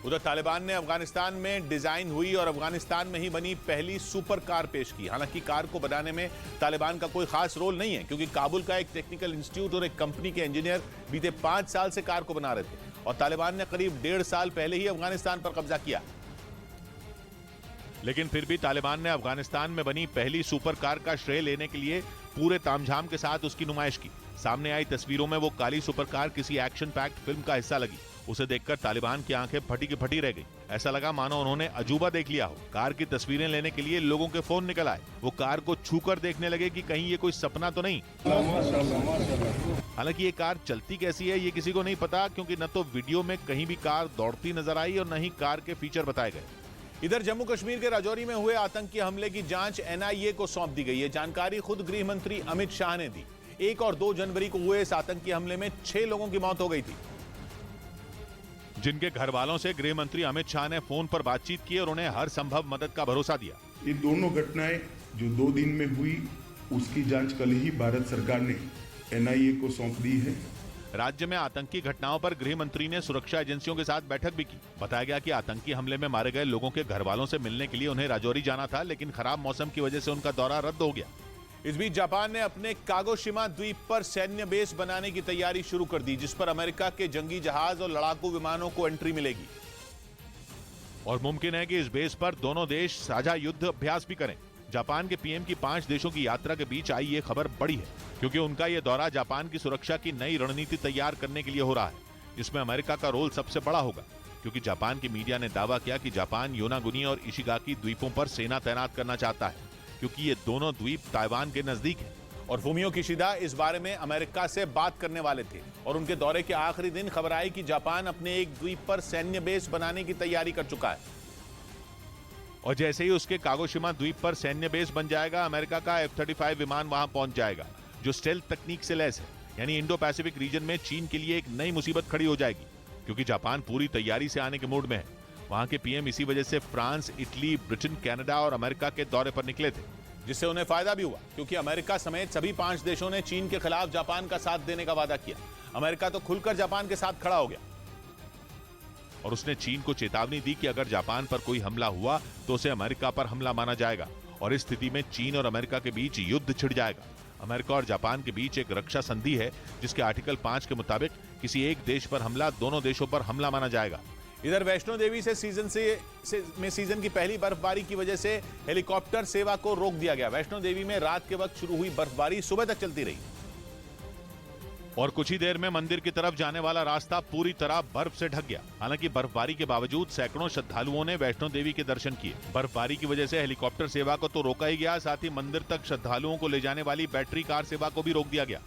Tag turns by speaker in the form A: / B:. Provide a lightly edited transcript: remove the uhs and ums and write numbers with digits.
A: उधर तालिबान ने अफगानिस्तान में डिजाइन हुई और अफगानिस्तान में ही बनी पहली सुपर कार पेश की। हालांकि कार को बनाने में तालिबान का कोई खास रोल नहीं है, क्योंकि काबुल का एक टेक्निकल इंस्टीट्यूट और एक कंपनी के इंजीनियर बीते 5 साल से कार को बना रहे थे और तालिबान ने करीब 1.5 साल पहले ही अफगानिस्तान पर कब्जा किया। लेकिन फिर भी तालिबान ने अफगानिस्तान में बनी पहली सुपर कार का श्रेय लेने के लिए पूरे तामझाम के साथ उसकी नुमाइश की। सामने आई तस्वीरों में वो काली सुपर कार किसी एक्शन पैक्ड फिल्म का हिस्सा लगी। उसे देखकर तालिबान की आंखें फटी की फटी रह गई। ऐसा लगा मानो उन्होंने अजूबा देख लिया हो। कार की तस्वीरें लेने के लिए लोगों के फोन निकल आए। वो कार को छूकर देखने लगे कि कहीं ये कोई सपना तो नहीं। हालांकि ये कार चलती कैसी है ये किसी को नहीं पता, क्योंकि न तो वीडियो में कहीं भी कार दौड़ती नजर आई और न ही कार के फीचर बताए गए। इधर जम्मू कश्मीर के राजौरी में हुए आतंकी हमले की जांच एनआईए को सौंप दी गई है। जानकारी खुद गृह मंत्री अमित शाह ने दी। 1 और 2 जनवरी को हुए इस आतंकी हमले में 6 लोगों की मौत हो गई थी, जिनके घर वालों से गृह मंत्री अमित शाह ने फोन पर बातचीत की और उन्हें हर संभव मदद का भरोसा दिया।
B: ये दोनों घटनाएं जो 2 दिन में हुई, उसकी जांच कल ही भारत सरकार ने एनआईए को सौंप दी है।
A: राज्य में आतंकी घटनाओं पर गृह मंत्री ने सुरक्षा एजेंसियों के साथ बैठक भी की। बताया गया कि आतंकी हमले में मारे गए लोगों के घर वालों से मिलने के लिए उन्हें राजौरी जाना था, लेकिन खराब मौसम की वजह से उनका दौरा रद्द हो गया। इस बीच जापान ने अपने कागोशिमा द्वीप पर सैन्य बेस बनाने की तैयारी शुरू कर दी, जिस पर अमेरिका के जंगी जहाज और लड़ाकू विमानों को एंट्री मिलेगी और मुमकिन है कि इस बेस पर दोनों देश साझा युद्ध अभ्यास भी करें। जापान के पीएम की 5 देशों की यात्रा के बीच आई ये खबर बड़ी है, क्योंकि उनका यह दौरा जापान की सुरक्षा की नई रणनीति तैयार करने के लिए हो रहा है, जिसमें अमेरिका का रोल सबसे बड़ा होगा। क्योंकि जापान की मीडिया ने दावा किया कि जापान योनागुनी और इशिगाकी द्वीपों पर सेना तैनात करना चाहता है, क्योंकि ये दोनों द्वीप ताइवान के नजदीक हैं। और फुमियो किशिदा इस बारे में अमेरिका से बात करने वाले थे और उनके दौरे के आखिरी दिन खबर आई कि जापान अपने एक द्वीप पर सैन्य बेस बनाने की तैयारी कर चुका है। और जैसे ही उसके कागोशिमा द्वीप पर सैन्य बेस बन जाएगा, अमेरिका का F-35 विमान वहां पहुंच जाएगा, जो स्टेल्थ तकनीक से लैस है। यानी इंडो पैसिफिक रीजन में चीन के लिए एक नई मुसीबत खड़ी हो जाएगी, क्योंकि जापान पूरी तैयारी से आने के मूड में है। वहां के पीएम इसी वजह से फ्रांस, इटली, ब्रिटेन, कनाडा और अमेरिका के दौरे पर निकले थे, जिससे उन्हें फायदा भी हुआ, क्योंकि अमेरिका समेत सभी 5 देशों ने चीन के खिलाफ जापान का साथ देने का वादा किया। अमेरिका तो खुलकर जापान के साथ खड़ा हो गया और उसने चीन को चेतावनी दी कि अगर जापान पर कोई हमला हुआ तो उसे अमेरिका पर हमला माना जाएगा और इस स्थिति में चीन और अमेरिका के बीच युद्ध छिड़ जाएगा। अमेरिका और जापान के बीच एक रक्षा संधि है, जिसके आर्टिकल 5 के मुताबिक किसी एक देश पर हमला दोनों देशों पर हमला माना जाएगा। इधर वैष्णो देवी से सीजन की पहली बर्फबारी की वजह से हेलीकॉप्टर सेवा को रोक दिया गया। वैष्णो देवी में रात के वक्त शुरू हुई बर्फबारी सुबह तक चलती रही और कुछ ही देर में मंदिर की तरफ जाने वाला रास्ता पूरी तरह बर्फ से ढक गया। हालांकि बर्फबारी के बावजूद सैकड़ों श्रद्धालुओं ने वैष्णो देवी के दर्शन किए। बर्फबारी की वजह से हेलीकॉप्टर सेवा को तो रोका ही गया, साथ ही मंदिर तक श्रद्धालुओं को ले जाने वाली बैटरी कार सेवा को भी रोक दिया गया।